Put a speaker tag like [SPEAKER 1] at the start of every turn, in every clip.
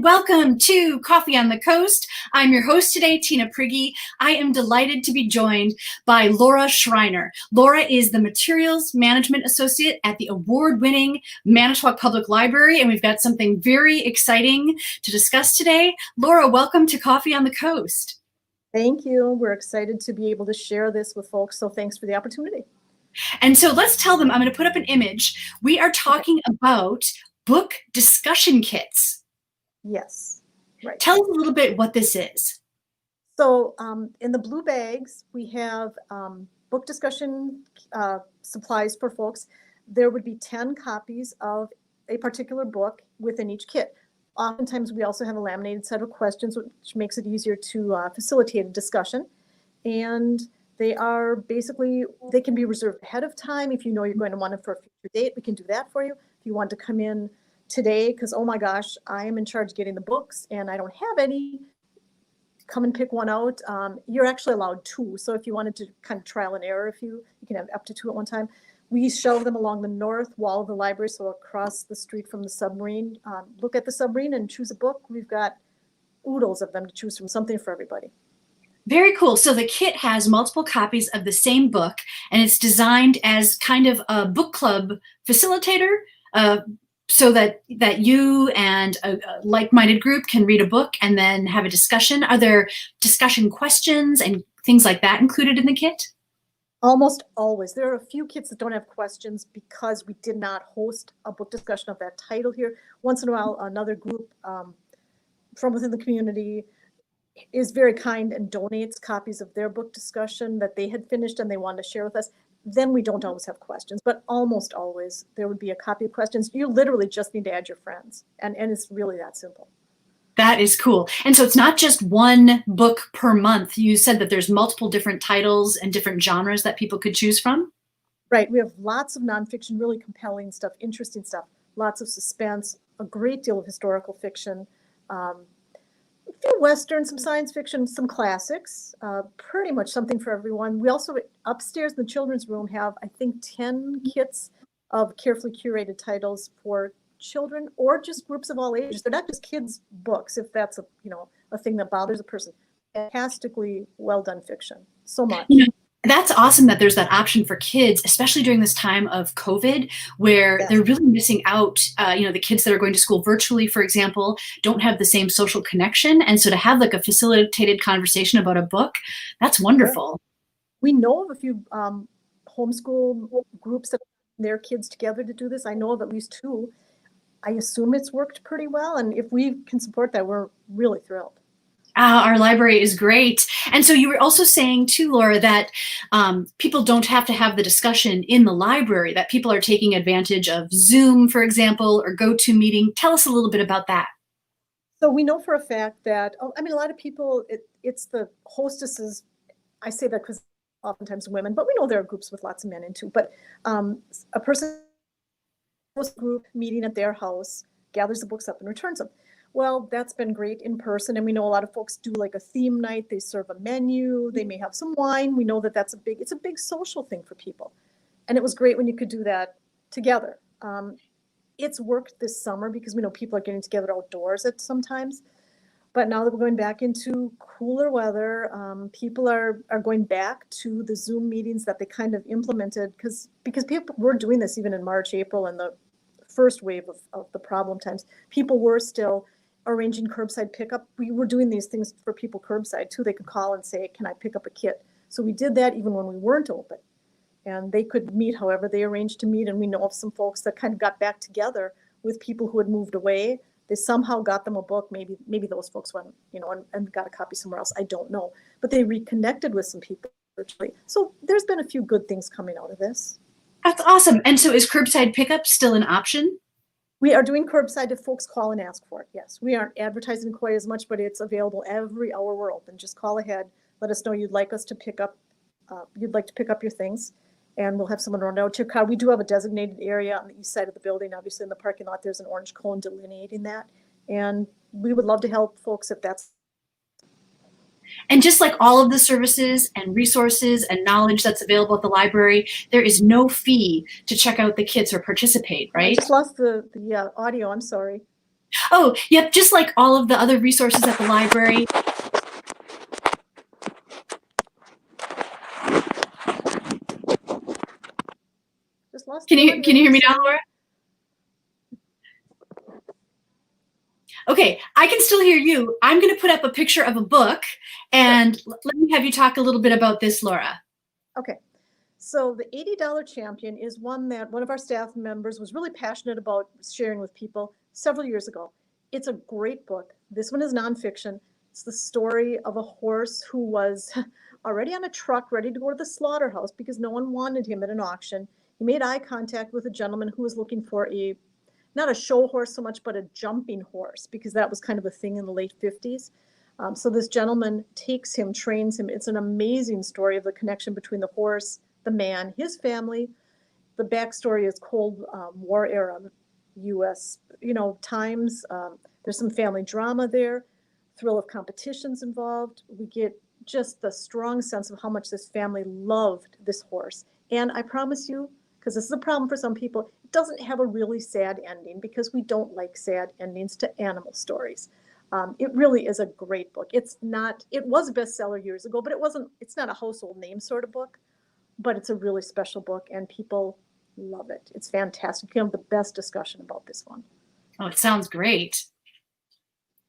[SPEAKER 1] Welcome to Coffee on the Coast. I'm your host today, Tina Prigge. I am delighted to be joined by Laura Schreiner. Laura is the Materials Management Associate at the award-winning Manitowoc Public Library, and we've got something very exciting to discuss today. Laura, welcome to Coffee on the Coast.
[SPEAKER 2] Thank you. We're excited to be able to share this with folks, so thanks for the opportunity.
[SPEAKER 1] And so let's tell them, I'm going to put up an image. We are talking about book discussion kits.
[SPEAKER 2] Yes, right.
[SPEAKER 1] Tell us a little bit what this is.
[SPEAKER 2] So in the blue bags, we have book discussion supplies for folks. There would be 10 copies of a particular book within each kit. Oftentimes, we also have a laminated set of questions, which makes it easier to facilitate a discussion. And they are basically, they can be reserved ahead of time. If you know you're going to want it for a future date, we can do that for you. If you want to come in today, because, oh my gosh, I am in charge of getting the books and I don't have any, come and pick one out. You're actually allowed 2. So if you wanted to kind of trial and error, you can have up to 2 at one time. We shelve them along the north wall of the library, so across the street from the submarine. Look at the submarine and choose a book. We've got oodles of them to choose from, something for everybody.
[SPEAKER 1] Very cool. So the kit has multiple copies of the same book, and it's designed as kind of a book club facilitator, so that you and a like-minded group can read a book and then have a discussion. Are there discussion questions and things like that included in the kit?
[SPEAKER 2] Almost always. There are a few kits that don't have questions because we did not host a book discussion of that title here. Once in a while, another group from within the community is very kind and donates copies of their book discussion that they had finished and they wanted to share with us. Then we don't always have questions, but almost always there would be a copy of questions. You literally just need to add your friends, and it's really that simple.
[SPEAKER 1] That is cool. And so it's not just one book per month. You said that there's multiple different titles and different genres that people could choose from?
[SPEAKER 2] Right. We have lots of nonfiction, really compelling stuff, interesting stuff, lots of suspense, a great deal of historical fiction, a few Western, some science fiction, some classics, pretty much something for everyone. We also, upstairs in the children's room, have, I think, 10 kits of carefully curated titles for children or just groups of all ages. They're not just kids' books, if that's a thing that bothers a person. Fantastically well done fiction. So much.
[SPEAKER 1] That's awesome that there's that option for kids, especially during this time of COVID, where they're really missing out. The kids that are going to school virtually, for example, don't have the same social connection. And so to have like a facilitated conversation about a book, that's wonderful.
[SPEAKER 2] We know of a few homeschool groups that put their kids together to do this. I know of at least 2. I assume it's worked pretty well. And if we can support that, we're really thrilled.
[SPEAKER 1] Our library is great. And so you were also saying too, Laura, that people don't have to have the discussion in the library, that people are taking advantage of Zoom, for example, or GoToMeeting. Tell us a little bit about that.
[SPEAKER 2] So we know for a fact that, a lot of people, it's the hostesses. I say that because oftentimes women, but we know there are groups with lots of men in too. But a person group meeting at their house, gathers the books up and returns them. Well, that's been great in person. And we know a lot of folks do like a theme night. They serve a menu. They may have some wine. We know that it's a big social thing for people. And it was great when you could do that together. It's worked this summer because we know people are getting together outdoors at sometimes. But now that we're going back into cooler weather, people are going back to the Zoom meetings that they kind of implemented because people were doing this even in March, April, and the first wave of the problem times. People were still arranging curbside pickup. We were doing these things for people curbside too. They could call and say, can I pick up a kit? So we did that even when we weren't open. And they could meet however they arranged to meet. And we know of some folks that kind of got back together with people who had moved away. They somehow got them a book. Maybe those folks went, and got a copy somewhere else. I don't know. But they reconnected with some people virtually. So there's been a few good things coming out of this.
[SPEAKER 1] That's awesome. And so is curbside pickup still an option?
[SPEAKER 2] We are doing curbside if folks call and ask for it. Yes, we aren't advertising quite as much, but it's available every hour we're open. Just call ahead. Let us know you'd like us to pick up. You'd like to pick up your things, and we'll have someone run out to your car. We do have a designated area on the east side of the building. Obviously, in the parking lot, there's an orange cone delineating that, and we would love to help folks if that's.
[SPEAKER 1] And just like all of the services and resources and knowledge that's available at the library, there is no fee to check out the kits or participate, right?
[SPEAKER 2] I just lost the audio. I'm sorry.
[SPEAKER 1] Oh, yep, just like all of the other resources at the library.
[SPEAKER 2] Just lost
[SPEAKER 1] Can
[SPEAKER 2] you
[SPEAKER 1] you
[SPEAKER 2] again.
[SPEAKER 1] can you hear me now,
[SPEAKER 2] Saying?
[SPEAKER 1] Laura? Okay, I can still hear you. I'm going to put up a picture of a book,
[SPEAKER 2] Sure.
[SPEAKER 1] and let me have you talk a little bit about this, Laura.
[SPEAKER 2] Okay. So the $80 champion is one that one of our staff members was really passionate about sharing with people several years ago. It's a great book. This one is nonfiction. It's the story of a horse who was already on a truck ready to go to the slaughterhouse because no one wanted him at an auction. He made eye contact with a gentleman who was looking for not a show horse so much, but a jumping horse, because that was kind of a thing in the late 50s. So this gentleman takes him, trains him. It's an amazing story of the connection between the horse, the man, his family. The backstory is Cold War era U.S. Times. There's some family drama there, thrill of competitions involved. We get just the strong sense of how much this family loved this horse. And I promise you, because this is a problem for some people, it doesn't have a really sad ending because we don't like sad endings to animal stories. It really is a great book. It's not, it was a bestseller years ago, but it's not a household name sort of book, but it's a really special book and people love it. It's fantastic. You have the best discussion about this one.
[SPEAKER 1] Oh, it sounds great.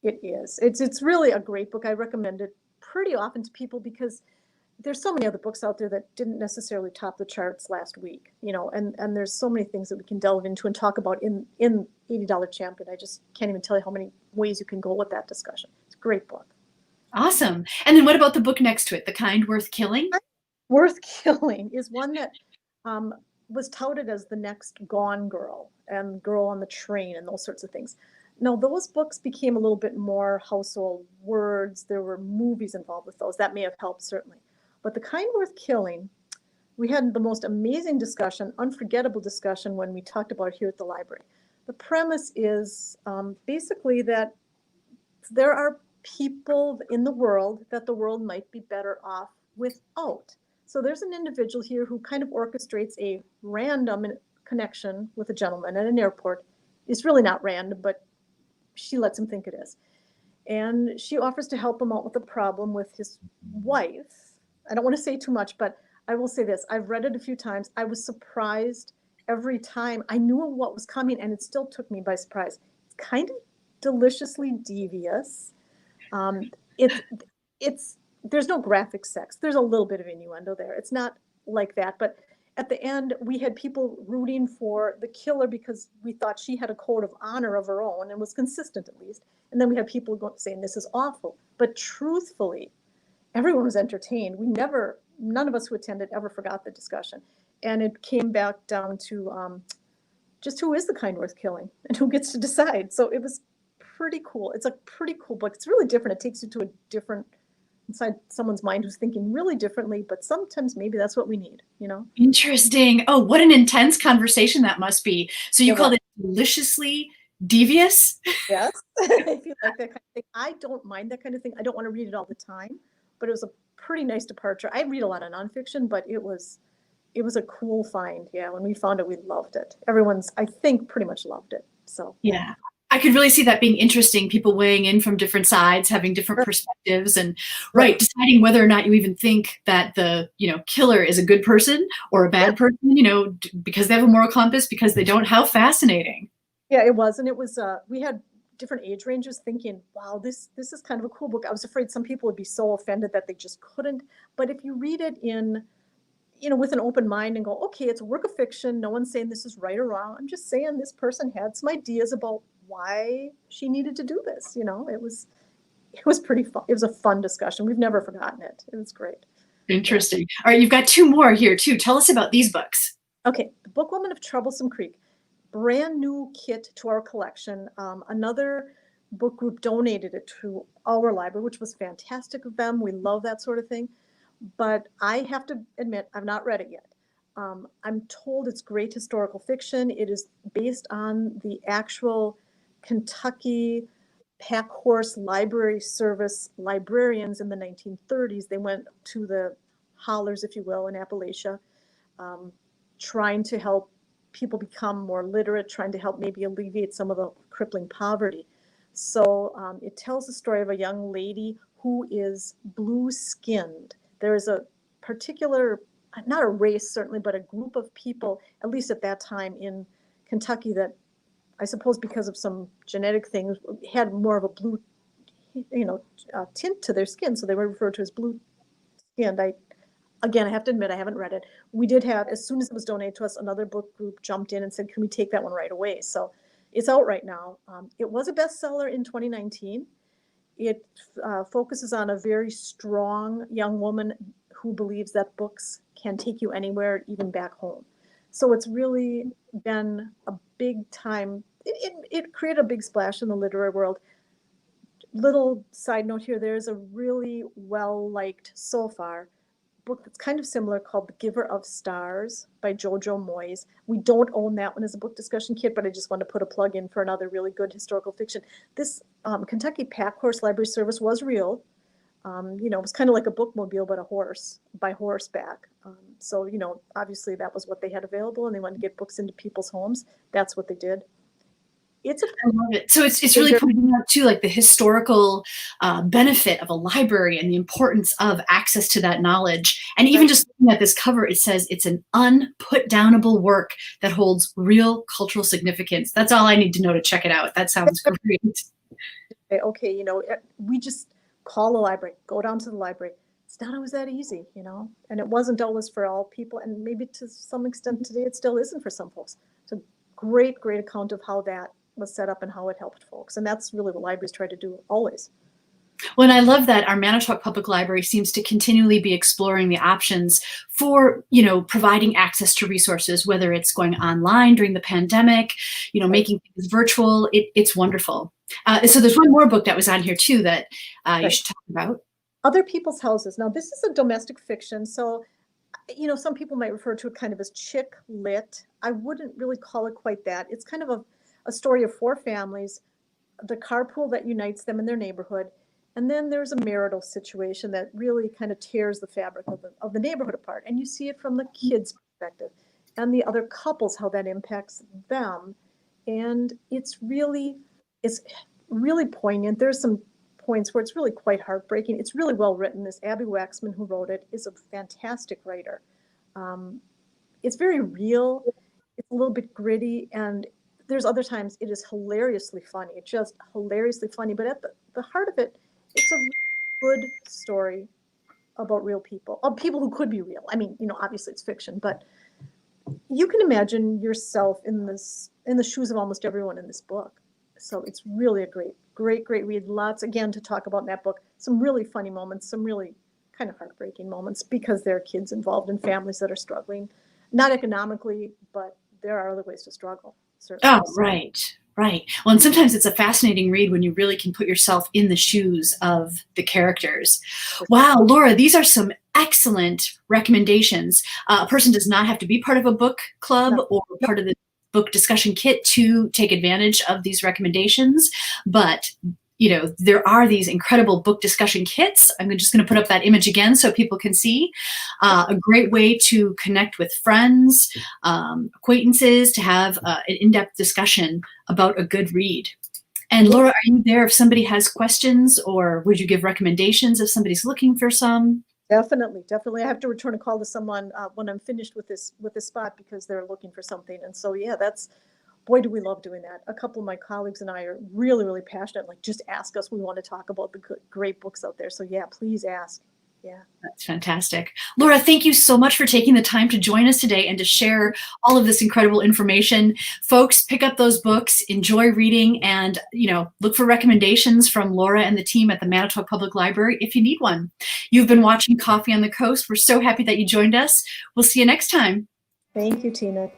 [SPEAKER 2] It is. It's really a great book. I recommend it pretty often to people because there's so many other books out there that didn't necessarily top the charts last week, and there's so many things that we can delve into and talk about in $80 Champion. I just can't even tell you how many ways you can go with that discussion. It's a great book.
[SPEAKER 1] Awesome. And then what about the book next to it, The Kind Worth Killing?
[SPEAKER 2] Worth Killing is one that um, was touted as the next Gone Girl and Girl on the Train and those sorts of things. No, those books became a little bit more household words. There were movies involved with those. That may have helped, certainly. But The Kind Worth Killing, we had the most amazing discussion, unforgettable discussion when we talked about it here at the library. The premise is basically that there are people in the world that the world might be better off without. So there's an individual here who kind of orchestrates a random connection with a gentleman at an airport. It's really not random, but she lets him think it is. And she offers to help him out with a problem with his wife. I don't want to say too much, but I will say this. I've read it a few times. I was surprised every time. I knew what was coming, and it still took me by surprise. It's kind of deliciously devious. Um, it's it's there's no graphic sex. There's a little bit of innuendo there. It's not like that, but at the end, we had people rooting for the killer because we thought she had a code of honor of her own and was consistent at least. And then we had people saying this is awful. But truthfully, everyone was entertained. None of us who attended ever forgot the discussion. And it came back down to just who is the kind worth killing and who gets to decide. So it was pretty cool. It's a pretty cool book. It's really different. It takes you to a different inside someone's mind who's thinking really differently, but sometimes maybe that's what we need.
[SPEAKER 1] Interesting. Oh, what an intense conversation that must be. So you
[SPEAKER 2] It was.
[SPEAKER 1] called it deliciously devious?
[SPEAKER 2] Yes. If you like that kind of thing. I don't mind that kind of thing. I don't want to read it all the time, but it was a pretty nice departure. I read a lot of nonfiction, but it was a cool find. Yeah, when we found it, we loved it. Everyone's, I think, pretty much loved it. So
[SPEAKER 1] Yeah. I could really see that being interesting, people weighing in from different sides, having different perspectives, and right, deciding whether or not you even think that the, killer is a good person or a bad person, because they have a moral compass, because they don't. How fascinating.
[SPEAKER 2] Yeah, it was, and it was. We had different age ranges thinking, "Wow, this is kind of a cool book." I was afraid some people would be so offended that they just couldn't. But if you read it with an open mind and go, okay, it's a work of fiction. No one's saying this is right or wrong. I'm just saying this person had some ideas about why she needed to do this. It was pretty fun. It was a fun discussion. We've never forgotten it. It was great.
[SPEAKER 1] Interesting. Yeah. All right, you've got two more here too. Tell us about these books.
[SPEAKER 2] Okay, The Book Woman of Troublesome Creek, brand new kit to our collection. Another book group donated it to our library, which was fantastic of them. We love that sort of thing. But I have to admit, I've not read it yet. I'm told it's great historical fiction. It is based on the actual Kentucky Pack Horse Library Service librarians in the 1930s. They went to the hollers, if you will, in Appalachia, um, trying to help people become more literate, trying to help maybe alleviate some of the crippling poverty. So it tells the story of a young lady who is blue-skinned. There is a particular, not a race certainly, but a group of people, at least at that time in Kentucky, that I suppose because of some genetic things had more of a blue, tint to their skin. So they were referred to as blue-skinned. Again, I have to admit, I haven't read it. We did have, as soon as it was donated to us, another book group jumped in and said, can we take that one right away? So it's out right now. It was a bestseller in 2019. It focuses on a very strong young woman who believes that books can take you anywhere, even back home. So it's really been a big time. It created a big splash in the literary world. Little side note here, there's a really well-liked so far book that's kind of similar called The Giver of Stars by Jojo Moyes. We don't own that one as a book discussion kit, but I just want to put a plug in for another really good historical fiction. This Kentucky Pack Horse Library Service was real. It was kind of like a bookmobile, but a horse, by horseback. So, obviously that was what they had available, and they wanted to get books into people's homes. That's what they did.
[SPEAKER 1] I love it. So it's really pointing out too, like the historical benefit of a library and the importance of access to that knowledge. And even just looking at this cover, it says it's an unputdownable work that holds real cultural significance. That's all I need to know to check it out. That sounds great.
[SPEAKER 2] Okay, we just call the library, go down to the library. It's not always that easy, and it wasn't always for all people. And maybe to some extent today, it still isn't for some folks. It's a great account of how that was set up and how it helped folks. And that's really what libraries try to do always.
[SPEAKER 1] Well, and I love that our Manitowoc Public Library seems to continually be exploring the options for, providing access to resources, whether it's going online during the pandemic, making things virtual. It's wonderful. So there's one more book that was on here too that you should talk about.
[SPEAKER 2] Other People's Houses. Now, this is a domestic fiction. So, some people might refer to it kind of as chick lit. I wouldn't really call it quite that. It's kind of a story of four families, the carpool that unites them in their neighborhood. And then there's a marital situation that really kind of tears the fabric of the neighborhood apart. And you see it from the kids' perspective and the other couples, how that impacts them. And it's really poignant. There's some points where it's really quite heartbreaking. It's really well written. This Abby Waxman, who wrote it, is a fantastic writer. It's very real. It's a little bit gritty, and there's other times it is hilariously funny. It's just hilariously funny. But at the heart of it, it's a good story about real people, of people who could be real. I mean, obviously it's fiction, but you can imagine yourself in the shoes of almost everyone in this book. So it's really a great read. Lots, again, to talk about in that book. Some really funny moments, some really kind of heartbreaking moments, because there are kids involved in families that are struggling, not economically, but there are other ways to struggle. Certainly.
[SPEAKER 1] Oh, right. Well, and sometimes it's a fascinating read when you really can put yourself in the shoes of the characters. Wow, Laura, these are some excellent recommendations. A person does not have to be part of a book club or part of the book discussion kit to take advantage of these recommendations, but there are these incredible book discussion kits. I'm just going to put up that image again so people can see. A great way to connect with friends, acquaintances, to have an in-depth discussion about a good read. And Laura, are you there if somebody has questions, or would you give recommendations if somebody's looking for some?
[SPEAKER 2] Definitely. I have to return a call to someone when I'm finished with this spot, because they're looking for something. And so, boy, do we love doing that. A couple of my colleagues and I are really, really passionate. Like, just ask us. We want to talk about the great books out there. So please ask. Yeah.
[SPEAKER 1] That's fantastic. Laura, thank you so much for taking the time to join us today and to share all of this incredible information. Folks, pick up those books, enjoy reading, and look for recommendations from Laura and the team at the Manitowoc Public Library if you need one. You've been watching Coffee on the Coast. We're so happy that you joined us. We'll see you next time.
[SPEAKER 2] Thank you, Tina.